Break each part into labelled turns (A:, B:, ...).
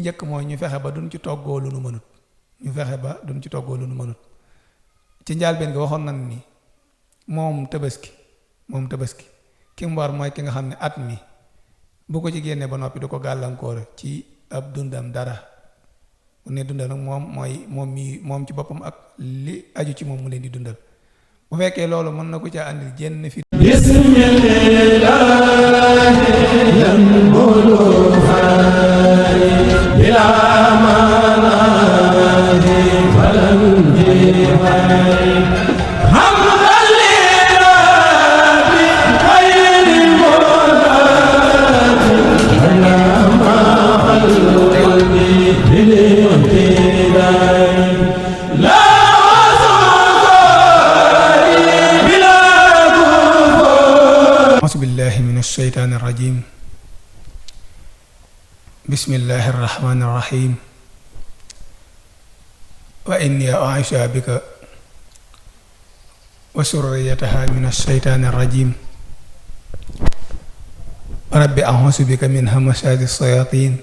A: njëkk mooy ñu fexe ba duñ ci toggoo lu nu mënut ci njëlbéen gi waxoon nañ ni moom tabaski ki mu war mooy ki nga xam ne at mi bu ko ci génnee ba noppi du ko gàllankoor ci ab dundam dara bu ne dundal nag moom ci boppam ak li aju ci moom mu leen di dundal bu fekkee loolu mën na ko caa andil jenn fi الشيطان الرجيم بسم الله الرحمن الرحيم وإني أعيذها بك وسريتها من الشيطان الرجيم رب أعوذ بك من همزات الشياطين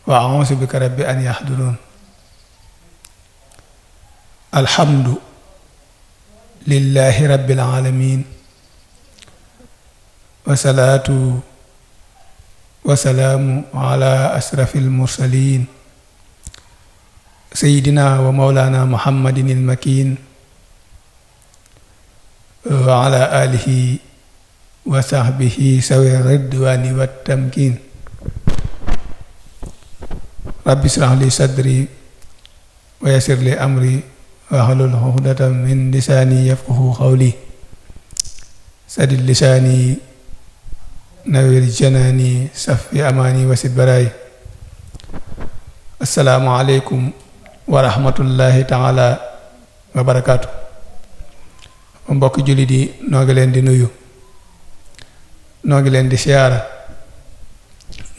A: وأعوذ بك رب أن يحضرون الحمد لله رب العالمين wasalaatu wasalaamu ala asrafil mursalin sayyidina wa mawlana muhammadin il makin wa ala alihi wa sahbihi sawi ridwani wa tamkin rabbi israh li sadri wa yassir li amri wa hlul uqdatan min lisani yafqahu qawli sadid lisani nawir janaani safi amaani wasit baraay assalaamu aleykum wa rahmatullahi taala wa barakaatu mbokki jullit yi noo ngi leen di nuyu noo ngi leen di siyaara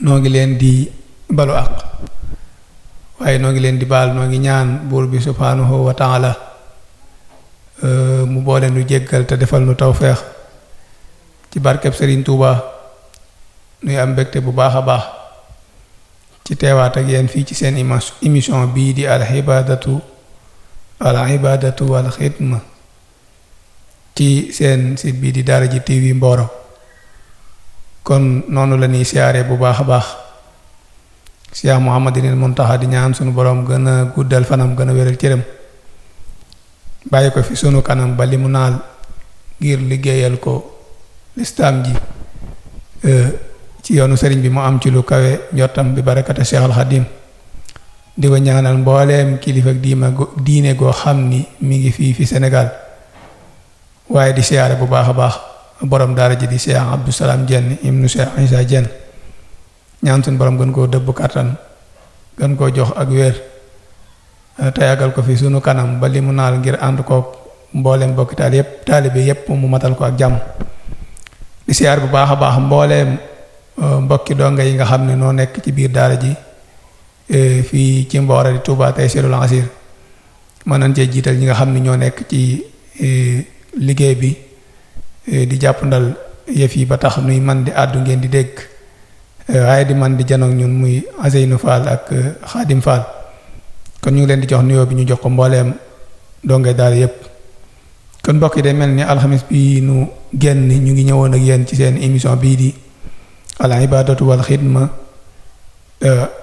A: noo ngi leen di balu àq waaye noo ngi leen di baal noo ngi ñaan buur bi subhaanahu wa taala mu boole nu jéggal te defal nu tawfeex ci barkeb Sëriñ Tuubaa nuy am mbégte bu baax a baax ci teewaat ak yéen fii ci seen émission bii di al ibadatu wal xidma ci seen site bii di Daaraji TV Mboro kon noonu la ñuy siyaare bu baax a baax Cheikh Mouhamadinil Muntaxa di ñaan sunu borom gën a guddal fanam gën a wéral cëram bàyyi ko fi sunu kanam ba li mu naal ngir liggéeyal ko lislaam ji ci yoonu sëriñ bi mu am ci lu kawe njottam bi barakata Cheikh al Xadim di ko ñaanal mbooleem kilifa diine goo xam ni mi ngi fii fi Sénégal waaye di siyaare bu baax a baax borom daara ji di Cheikh Abdou Salam Diène ibnu Cheikh Issa Diène ñaan suñ borom gën koo dëbb kattan gën koo jox ak wér te yàggal ko fi sunu kanam ba li mu naal ngir ànd koog mbooleem bokki taalibe yépp mu matal ko ak jàmm di siyaar bu baax a baax mbooleem mbokki donga yi nga xam ne noo nekk ci biir daara ji fii ci Mboro di Touba Taysirul Asir mën nañ cee jiital ñi nga xam ne ñoo nekk ci liggéey bi di jàppandal yëf yi ba tax nuy man di àddu ngeen di dégg waaye di man di janoog ñun muy Aseynu Fall ak Xaadim Fall kon ñu ngi leen di jox nuyoo bi ñu jox ko mbooleem dongay daara yépp kon mbokk yi day mel ni alxamis bi nu génn ñu ngi ñëwoon ak yéen ci seen émission bii di al ibadatu wal xidma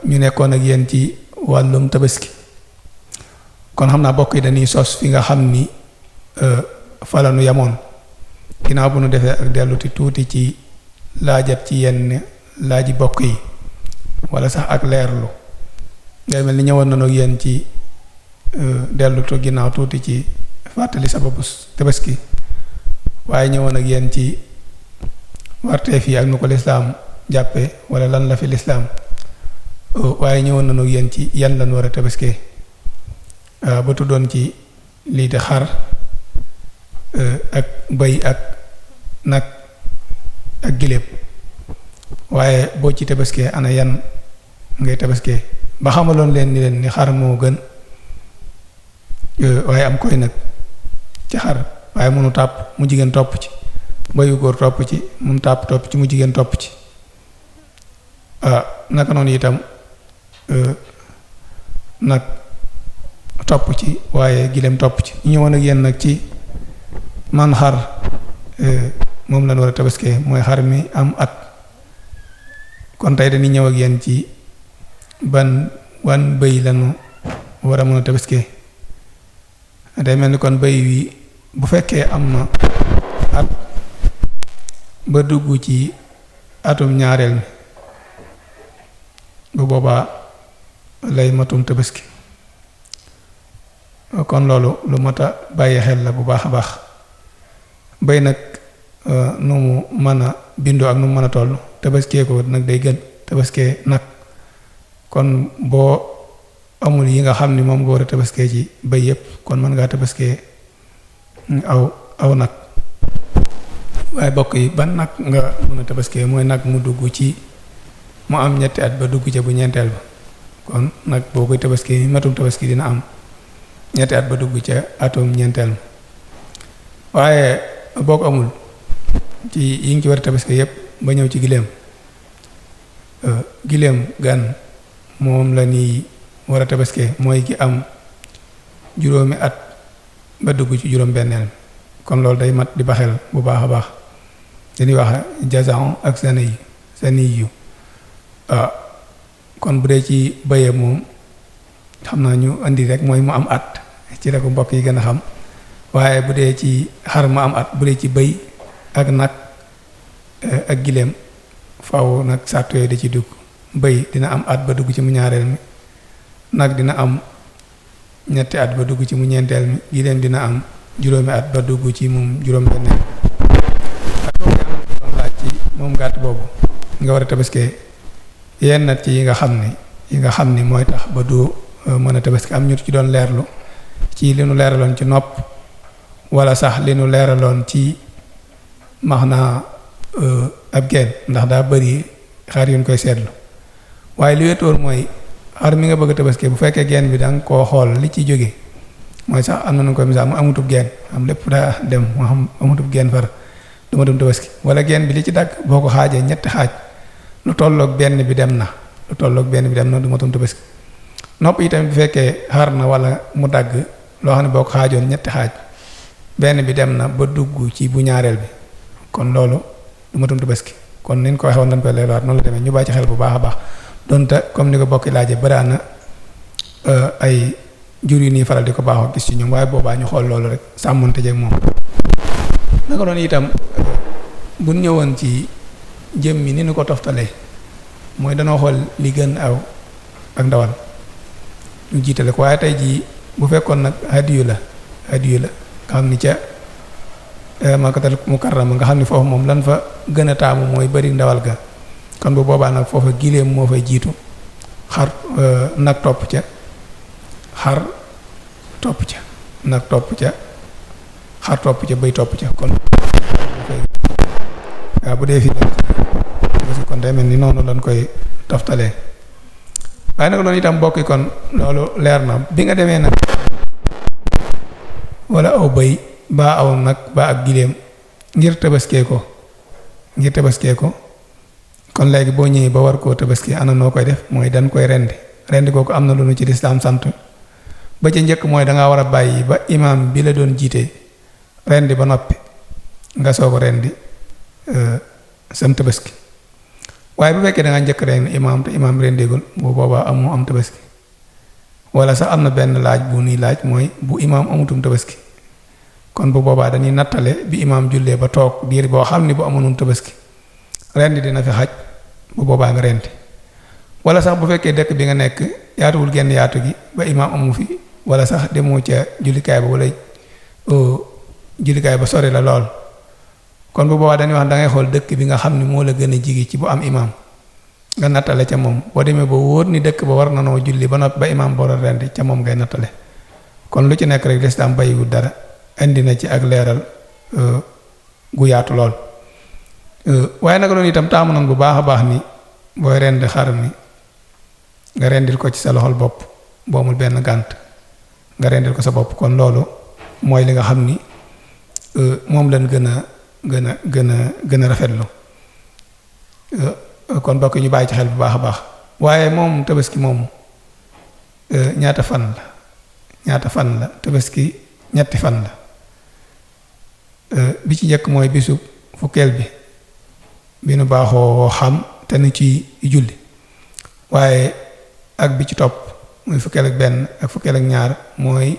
A: ñu nekkoon ak yéen ci wàllum tabaski kon xam naa bokk yi dañuy sos fi nga xam ni fa la nu yamoon ginnaaw bu nu defee ak delluti tuuti ci laajat ci yenn laaji bokk yi wala sax ak leerlu ngay mel ni ñëwoon nañu ak yéen ci dellutu ginnaaw tuuti ci fàttali sababu tabaski waaye ñëwoon ak yéen ci wartee fii ak nu ko lislaam jàppe wala lan la fi lislaam waaye ñëwoon nañu ak yéen ci yan lan war a tabaskee ba tuddoon ci lii di xar ak bëy ak nag ak giléem waaye boo ci tabaskee ana yan ngay tabaskee ba xamaloon leen ni xar moo gën waaye am koy nag ci xar waaye munu tàpp mu jigéen topp ci bëyu góor topp ci munu tàpp topp ci mu jigéen topp ci naka noonu itam nag topp ci waaye gileem topp ci ñu ñëwoon ak yéen nag ci man xar moom lañ war a tabaskee mooy xar mi am at kon tey dañuy ñëw ak yéen ci wan bëy lañu war a mën a tabaskee day mel ni kon bëy wi bu fekkee am na at ba dugg ci atum ñaareel mi bu boobaa lay matum tabaski kon loolu lu mat a bàyyi xel la bu baax a baax bëy nag nu mu mën a bindoo ak nu mu mën a toll tabaskee ko nag day gën tabaskee nag kon boo amul yi nga xam ni moom nga war a tabaskee ci bëy yépp kon mën ngaa tabaskee aw nag waaye bokk yi ban nag nga mën a tabaskee mooy nag mu dugg ci mu am ñetti at ba dugg ca bu ñeenteel ba kon nag boo koy tabaskee matum tabaski dina am ñetti at ba dugg ca atum ñeenteel ma waaye boo ko amul ci yi ngi ci war a tabaskee yépp ba ñëw ci gileem gan moom la ni war a tabaskee mooy ki am juróomi at ba dugg ci juróom benneel kon loolu day mat di baxel bu baax a baax dañuy wax jazan ak sani yu kon bu dee ci bëye moom xam naa ñu indi rek mooy mu am at ci la ko mbokk yi gën a xam waaye bu dee ci xar mu am at bu dee ci bëy ak nag ak gileem faw nag sàrt yooyu da ci dugg bëy dina am at ba dugg ci mu ñaareel mi nag dina am ñetti at ba dugg ci mu ñeenteel mi gileem dina am juróomi at ba dugg ci moom juróom benneel doon laaj ci moom gàtt boobu nga war a tabaskee yenn nat ci yi nga xam ni mooy tax ba du mën a tabaski am ñu ci doon leerlu ci li nu leeraloon ci nopp wala sax li nu leeraloon ci max naa ab geen ndax daa bëri xar yuñ koy seetlu waaye li wéetoor mooy xar mi nga bëgg a tabaski bu fekkee geen bi danga koo xool li ci jóge mooy sax am na nu koy misaal mu amutub geen am lépp daa dem mu xam amutub geen far du ma dem tabaski wala geen bi li ci dagg boo ko xaajee ñetti xaaj lu tolloog benn bi dem na du ma dem tabaski nopp yi tamit bu fekkee xar na wala mu dagg loo xam ne boo ko xaajoon ñetti xaaj benn bi dem na ba dugg ci bu ñaareel bi kon loolu du ma dem tabaski kon ni ñu ko waxee woon dañ koy leeralaat noonu la demee ñu bàyyi ci xel bu baax a baax donte comme ni ko bokki laajee bëri na ay jur yu nii faral di ko baaxoo gis ci ñoom waaye boobaa ñu xool loolu rek sàmmonte jeeg moom naka doon itam bu ñëwoon ci jëm mi ni ñu ko toftalee mooy danoo xool li gën aw ak ndawal ñu jiitale ko waaye tey jii bu fekkoon nag hadiyu la nga xam ni ca Makkatal Mukarrama nga xam ni foofu moom lan fa gën a taamu mooy bari ndawal ga kon bu boobaa nag foofa gileem moo fay jiitu xar nag topp ca xar topp ca nag topp ca xar topp ca bëy topp ca kon waaw bu dee fii kon day mel ni noonu lañ koy toftalee waaye nag loolu itam bokki kon loolu leer na bi nga demee nag wala aw bëy baa aw nag baa ak gileem ngir tabaskee ko kon léegi boo ñëwee ba war koo tabaski ana noo koy def mooy dañ koy rendi kooku am na lu nu ci lislaam sant ba ca njëkk mooy dangaa war a bàyyi ba imaam bi la doon jiite rendi ba noppi nga soog a rendi sam tabaski waaye bu fekkee da nga njëkk rendi imaam te imaam rendeegul bu boobaa amoo am tabaski wala sax am na benn laaj bu nuy laaj mooy bu imaam amutum tabaski kon bu boobaa dañuy nattale bi imaam jullee ba toog diir boo xam ni bu amoon tabaski rendi dina fi xaj bu boobaa nga rendi wala sax bu fekkee dëkk bi nga nekk yaatuwul genn yaatu gi ba imaam amu fi wala sax demoo ca jullikaay ba wala jullikaay ba sori la lool kon bu boobaa dañuy wax da ngay xool dëkk bi nga xam ni moo la gën a jigi ci bu am imaam nga nattale ca moom boo demee ba wóor ni dëkk ba war na noo julli ba noppi ba imaam boo doon rendi ca moom ngay nattale kon lu ci nekk rek lislaam bàyyiwul dara indi na ci ak leeral gu yaatu lool waaye nag loolu itam taamu nan bu baax a baax ni booy rendi xar mi nga rendil ko ci sa loxol bopp boo amul benn gànt nga rendil ko sa bopp kon loolu mooy li nga xam ni moom lañ gën a rafetlu kon bokk ñu bàyyi ci xel bu baax a baax waaye moom tabaski moom ñaata fan la tabaski ñetti fan la bi ci njëkk mooy bisu fukkeel bi nu baaxoo xam te nu ci julli waaye ak bi ci topp muy fukkeel ak benn ak fukkeel ak ñaar mooy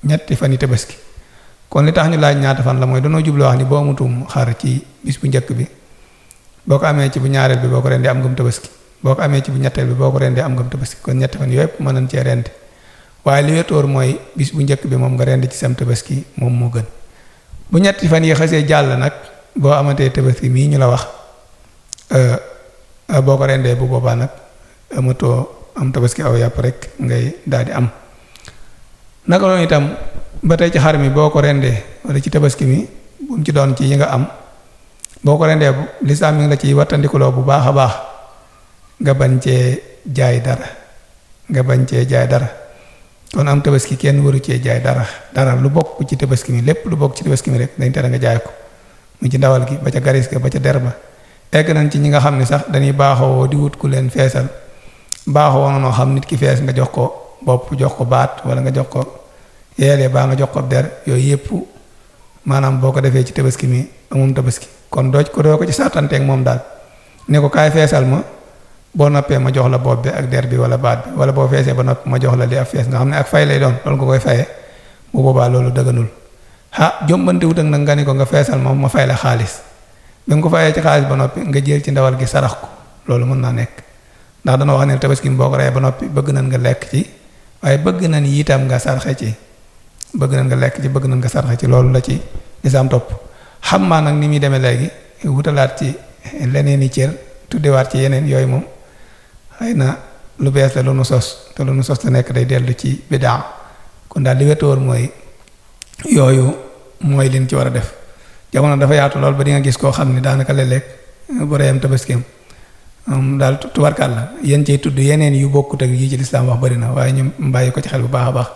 A: ñetti fan yi tabaski kon li tax ñu laaj ñaata fan la mooy danoo jublu wax ni boo amutum xar ci bis bu njëkk bi boo ko amee ci bu ñaareel bi boo ko rendi am ngëm tabaski boo ko amee ci bu ñetteel bi boo ko rendi am ngëm tabaski kon ñetti fan yëpp mën nañ cee rendi waaye li wétoor mooy bis bu njëkk bi moom nga rendi ci sam tabaski moom moo gën bu ñetti fan yi xasee jàll nag boo amatee tabaski mii ñu la wax boo ko rendee bu boobaa nag amatoo am tabaski aw yàpp rek ngay daal di am naka loolu itam ba tey ci xar mi boo ko rendee wala ci tabaski mi bu mu ci doon ci yi nga am boo ko rendee lislaam mi ngi la ciy wattandikuloo bu baax a baax nga bañ cee jaay dara kon am tabaski kenn waru cee jaay dara lu bokk ci tabaski mi lépp lu bokk ci tabaski mi rek dañ tere nga jaay ko mu ci ndawal gi ba ca garis ga ba ca der ba egg nañ ci ñi nga xam ne sax dañuy baaxoo di wut ku leen feesal baaxoo noo xam nit ki fees nga jox ko bopp jox ko baat wala nga jox ko yeelee baa nga jox ko der yooyu yëpp maanaam boo ko defee ci tabaski mi amum tabaski kon doo ko ci sartanteeg moom daal ne ko kaay feesal ma boo noppee ma jox la bopp bi ak der bi wala baat bi wala boo feesee ba noppi ma jox la li ab fees nga xam ne ak fay lay doon loolu nga koy fayee bu boobaa loolu dëgganul jombante wut ak nag nga ni ko nga feesal moom ma fay la xaalis bi nga ko fayee ci xaalis ba noppi nga jël ci ndawal gi sarax ko loolu mën naa nekk ndax dana wax ne tabaski boo ko reyee ba noppi bëgg nañ nga lekk ci waaye bëgg nañ itam nga sarxe ci bëgg nañ nga lekk ci bëgg nañ nga sarxe ci loolu la ci lislaam topp xam maa nag ni muy demee léegi wutalaat ci leneen i cër tuddewaat ci yeneen yooyu moom xëy na lu bees la lu nu sos te lu nu sos te nekk day dellu ci bidaa kon daal li wetoor mooy yooyu mooy liñ ci war a def jamono dafa yaatu lool ba di nga gis koo xam ne daanaka léeg-léeg bu reyam tabaskeem daal tubarkaat la yéen cay tudd yeneen yu bokkut ak yi ci lislaam wax bari na waaye ñu bàyyi ko ci xel bu baax a baax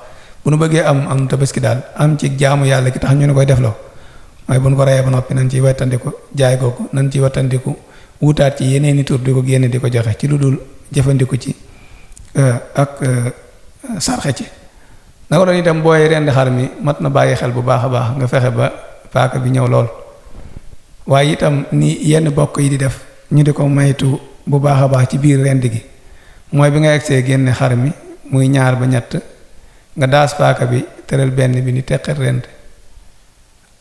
A: bu nu bëggee am tabaski daal am ci jaamu yàlla ki tax ñu ne koy defloo waaye bu nu ko reyee ba noppi nañ ciy wattandiku jaay googu nañ ciy wattandiku wutaat ci yeneen i tur di ko génne di ko joxe ci lu dul jëfandiku ci ak sarxe ci naka doon itam booy rendi xar mi mat na bàyyi xel bu baax a baax nga fexe ba paaka bi ñëw lool waaye itam ni yenn bokk yi di def ñu di ko maytu bu baax a baax ci biir rend gi mooy bi nga egsee génne xar mi muy ñaar ba ñett nga daas paaka bi tëral benn bi ni teqet rend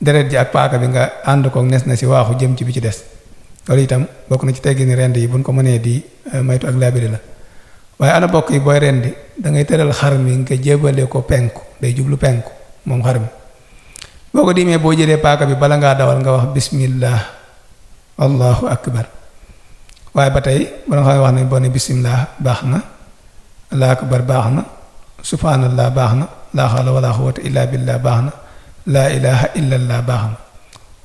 A: deret ji ak paaka bi nga ànd ko nes na si waaxu jëm ci bi ci des loolu itam bokk na ci teggi ni rend yi buñ ko mënee di maytu ak laabiri la waaye ana bokk yi booy rendi da ngay tëral xar mi nga jébale ko penku day jublu penku moom xar mi boo ko diimee boo jëlee paaka bi bala ngaa dawal nga wax bismillah allahu akbar waaye ba tey bala nga xam wax ne boo ne bismillah baax na allahu akbar baax na subhanallah baax na laa hawla wala quwwata illa billah baax na laa ilaha illallah baax na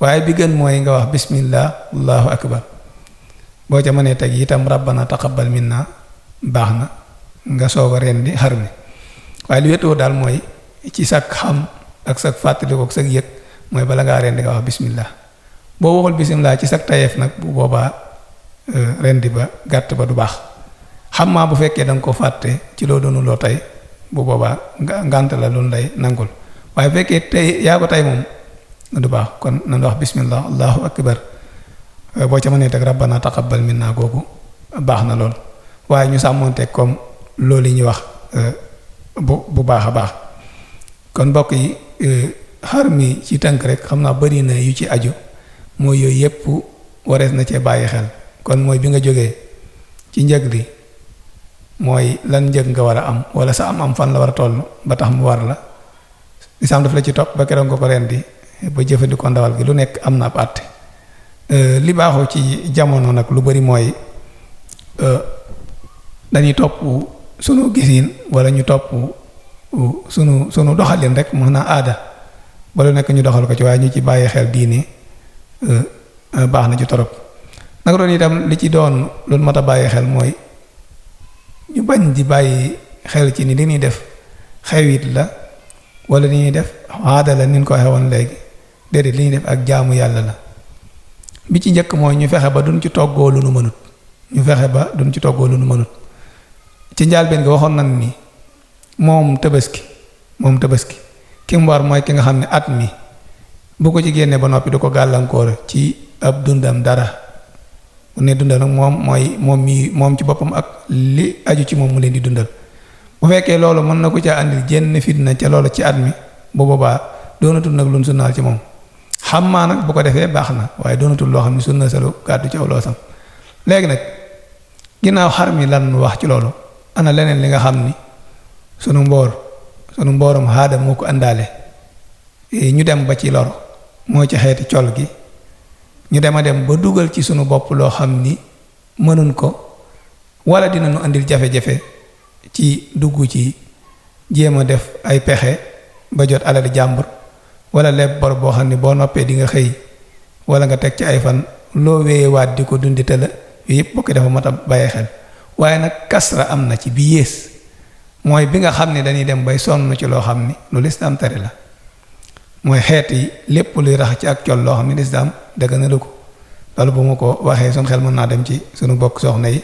A: waaye bi gën mooy nga wax bismillah allahu akbar boo ca mënee teg itam rabbana taqabbal minna baax na nga soog a rendi xar mi waaye li wétoo daal mooy ci sag xam ak sag fàttaliku ak sag yëg mooy bala ngaa rendi nga wax bismillah boo waxul bismillah ci sag tayeef nag bu boobaa rendi ba gàtt ba du baax xam maa bu fekkee da nga ko fàtte ci loo doonu loo tey bu boobaa ngànt la loolu lay nangul waaye bu fekkee tey yaa ko tey moom du baax kon nan wax bismillah allahu akbar boo ca mënee teg rabbana taqabbal minna googu baax na lool waaye ñu sàmmoonteeg comme loolu yi ñuy wax bu baax a baax kon mbokk yi xar mi ci tënk rek xam naa bari na yu ci aju mooy yooyu yépp warees na cee bàyyi xel kon mooy bi nga jógee ci njëg li mooy lan njëg nga war a am wala sa am fan la war a toll ba tax mu war la lislaam daf la ci topp ba keroog nga ko rendi ba jëfandikoo ndawal gi lu nekk am na ab àtte li baaxoo ci jamono nag lu bari mooy dañuy topp sunu gisiin wala ñu topp sunu doxalin rek mën naa aada ba lu nekk ñu doxal ko ci waaye ñu ci bàyyi xel diine baax na ci torop naka doon itam li ci doon lu mat a bàyyi xel mooy ñu bañ di bàyyi xel ci ni li ñuy def xewit la wala li ñuy def aada la ni ñu ko waxee woon léegi déedéet li ñuy def ak jaamu yàlla la bi ci njëkk mooy ñu fexe ba duñ ci toggoo lu nu mënut ñu fexe ba duñ ci toggoo lu nu mënut ci njëlbéen gi waxoon nañ ni moom tabaski ki mu war mooy ki nga xam ne at mi bu ko ci génnee ba noppi du ko gàllankoor ci ab dundam dara bu ne dundal nag moom ci boppam ak li aju ci moom mu leen di dundal bu fekkee loolu mën na ko caa andil jenn fitna ca loolu ci at mi bu boobaa doonatul nag lu sunnaal ci moom xam maa nag bu ko defee baax na waaye doonatul loo xam ne sunna salu gàddu ci aw loosam léegi nag ginnaaw xar mi lan wax ci loolu ana leneen li nga xam ni sunu mboorum aada moo ko àndaale ñu dem ba ci loro moo ci xeeti col gi ñu dem ba dugal ci sunu bopp loo xam ni mënuñ ko wala dinañu andil jafe-jafe ci dugg ci jéem a def ay pexe ba jot alali jàmbur wala leb bor boo xam ne boo noppee di nga xëy wala nga teg ci ay fan loo wéyewaat di ko dundi tëla yooyu yëpp bokk dafa mat a bàyyi xel waaye nag kasra am na ci bi yées mooy bi nga xam ne dañuy dem bay sonn ci loo xam ni lu lislaam tere la mooy xeet yi lépp luy rax ci ak col loo xam ne lislaam dëgg na lu ko loolu bu ma ko waxee sun xel mën naa dem ci sunu bokk soxna yi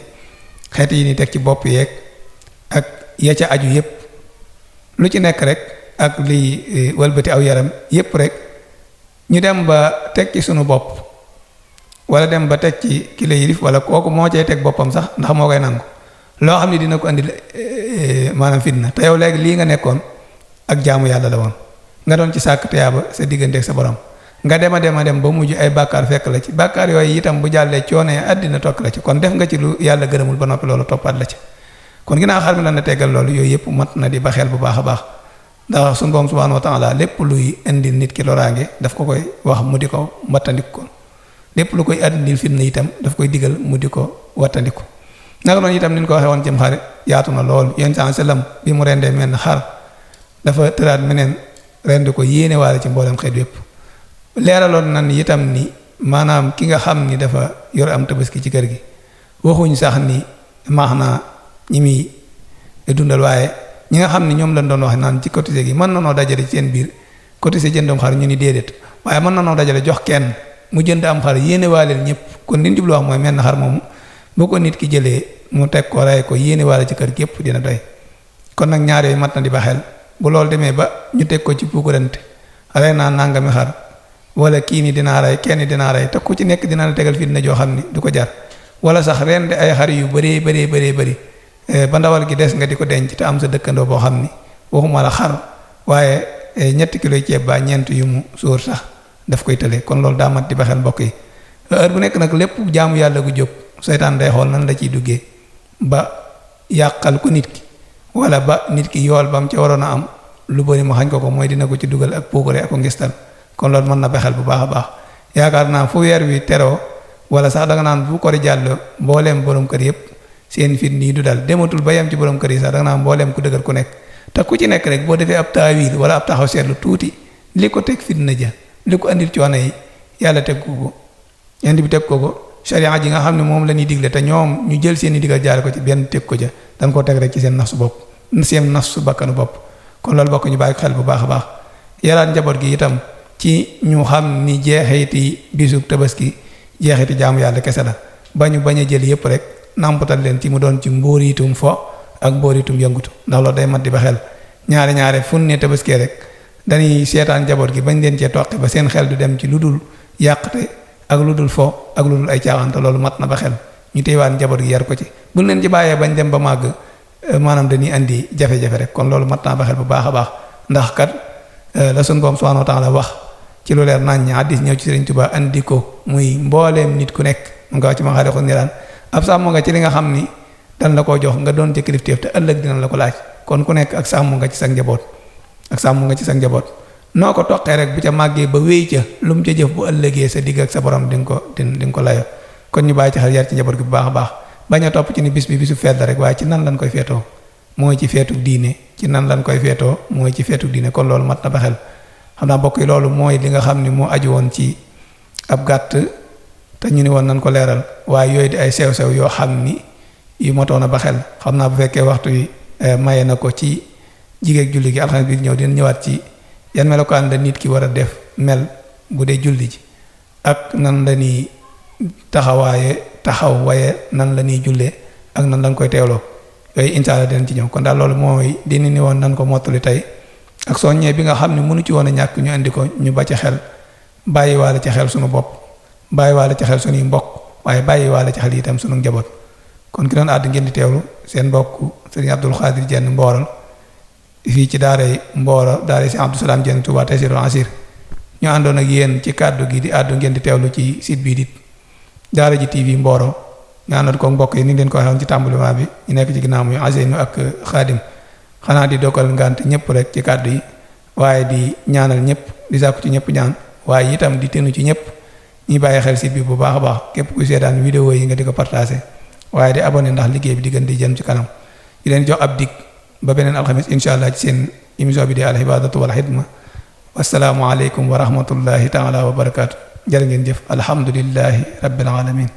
A: xeet yi ni teg ci bopp yeeg ak ya ca aju yépp lu ci nekk rek ak liy walbati aw yaram yépp rek ñu dem ba teg ci sunu bopp wala dem ba teg ci ki la yilif wala kooku moo cay teg boppam sax ndax moo koy nangu loo xam ne dina ko andi maanaam fitna te yow léegi lii nga nekkoon ak jaamu yàlla la woon nga doon ci sàkk tiyaaba sa diggante ak sa borom nga dem ba mujj ay bàkkaar fekk la ci bàkkaar yooyu itam bu jàllee coonee àddina tokk la ci kon def nga ci lu yàlla gërëmul ba noppi loolu toppaat la ci kon ginnaaw xar mi lan na teggal loolu yooyu yëpp mat na di ba xel bu baax a baax ndax suñu borom subhanahu wa taala lépp luy indil nit ki loraange daf ko koy wax mu di ko wattandiku ko lépp lu koy indil fitna itam daf koy digal mu di ko wattandiku naka noonu itam ni ñu ko waxee woon jëm xare yaatu na lool yéen saa sallam bi mu rendee mel xar dafa tëraat meneen rendi ko yéene waale ci mboolem xeet yépp leeraloon nan itam ni maanaam ki nga xam ni dafa yor am tabaski ci kër gi waxuñ sax ni maax naa ñi muy dundal waaye ñi nga xam ni ñoom lañ doon wax naan ci cotisé gi mën na noo dajale ci seen biir cotisé jëndam xar ñu ni déedéet waaye mën na noo dajale jox kenn mu jënd am xar yéene waaleel ñëpp kon li ñu jublu wax mooy mel xar moomu boo ko nit ki jëlee mu teg ko ray ko yéene waale ci kër gi yépp dina doy kon nag ñaar yooyu mat na di ba xel bu loolu demee ba ñu teg ko ci puukarante rey naa nangami xar wala kii ni dinaa rey kenn dinaa rey te ku ci nekk dina la tegal fitna joo xam ni du ko jar wala sax ren de ay xar yu bëree bëri ba ndawal gi des nga di ko denc te am sa dëkkandoo boo xam ni waxuma la xar waaye ñetti kilo ceeb ba ñeent yu mu sóor sax daf koy tële kon loolu daa mat di ba xel mbokk yi heure bu nekk nag lépp jaamu yàlla gu jóg seytaan day xool nan la ciy duggee ba yàqal ko nit ki wala ba nit ki yool ba mu ca waroon a am lu bëri mu xañ ko mooy dina ko ci dugal ak puukare ak ko ngistal kon loolu mën na bexel bu baax a baax yaakaar naa fu weer wi teroo wala sax danga naan bu kori jàll mbooleem borom kër yépp seen fit nii du dal dematul ba yem ci borom kër yi sax danga naan mbooleem ku dëgër ku nekk te ku ci nekk rek boo defee ab taawil wala ab taxaw seetlu tuuti li ko teg fitna ja li ko andil coono yi yàlla teg ko indi bi teg ko sharia ji nga xam ne moom la ñuy digle te ñoom ñu jël seen i digal jaare ko ci benn teg ko ja dañ koo teg rek ci seen nafsu bopp seen nafsu bakkanu bopp kon loolu bokk ñu bàyyi ko xel bu baax a baax yaraat njaboot gi itam ci ñu xam ni jeexiti bisub tabaski jeexiti jaamu yàlla kese la bañ a jël yëpp rek nàmpatal leen ci mu doon ci mbóoriitum fo ak mbóoriitum yëngutu ndax loolu day mat di ba xel ñaare fun ne tabaski rek dañuy seetaan njaboot gi bañ leen cee toqi ba seen xel du dem ci lu dul yàqte ak lu dul fo ak lu dul ay caaxante loolu mat na ba xel ñu téywaat njaboot gi yar ko ci buñ leen ci bàyyee bañ dem ba màgg maanaam dañuy andi jafe-jafe rek kon loolu mat naa ba xel bu baax a baax ndax kat la sun borom subhanahu wa taala wax ci lu leer nañ hadis ñëw ci Sëriñ Tuubaa andi ko muy mbooleem nit ku nekk mu nga wax ci ma xaale ko niraan ab sàmm nga ci li nga xam ni dan la koo jox nga doon ci kilifteef te ëllëg dina la ko laaj kon ku nekk ak sàmm nga ci sa njaboot noo ko toqee rek bu ca màggee ba wéy ca lu mu ca jëf bu ëllëgee sa digg ak sa borom di nga ko layo kon ñu bàyyi ci xel yar ci njaboot gi bu baax a baax bañ a topp ci ni bis bi bisu feet la rek waaye ci nan lañ koy feetoo mooy ci feetuk diine kon loolu mat na ba xel xam naa mbokk yi loolu mooy li nga xam ni moo aju woon ci ab gàtt te ñu ni woon nañ ko leeral waaye yooyu di ay sew-sew yoo xam ni yu matoon a ba xel xam naa bu fekkee waxtu yi maye na ko ci jigéeg julli gi alxames bi ñëw dina ñëwaat ci yan melokaan la nit ki war a def mel bu dee julli ji ak nan la ni taxawaaye taxaw waaye nan la ñuy jullee ak nan lañ koy teewloo yooyu incha allah dinañ ci ñëw kon daal loolu mooy dina ni woon nan ko mottali tey ak soññee bi nga xam ne mënu ci woon a ñàkk ñu andi ko ñu ba ci xel bàyyiwaale ci xel sunu bopp bàyyiwaale ci xel sunuy mbokk waaye bàyyiwaale ci xel itam sunu njaboot kon ki doon àdd ngeen di teewlu seen mbokk sëriñ Abdul Xaadir Jenn Mbooral fii ci daaray Mbooro daaray si Abdou Salaam Jenn Touba Taysirul Asir ñu àndoon ak yéen ci kàddu gi di àddu ngeen di teewlu ci site bii di daara ji TV Mboro ñu àndoon ko mbokk yi ni ngeen ko waxoon ci tàmbalement bi ñu nekk ci ginnaaw muy Aseynu ak Xaadim xanaa di dogal ngant ñëpp rek ci kàddu yi waaye di ñaanal ñëpp di sàkku ci ñëpp ñaan waaye itam di tenu ci ñëpp ñuy bàyyi xel site bi bu baax a baax képp kuy seetaan vidéo yi nga di ko partagé waaye di abonné ndax liggéey bi di gën di jëm ci kanam di leen jox ab dig ba beneen alxames incha allah ci seen émission bi di al ibadatu wal xidma wasalaamu aleykum wa rahmatullahi taala wa barakaatu jërë ngeen jëf alhamdulillahi rabbil alamin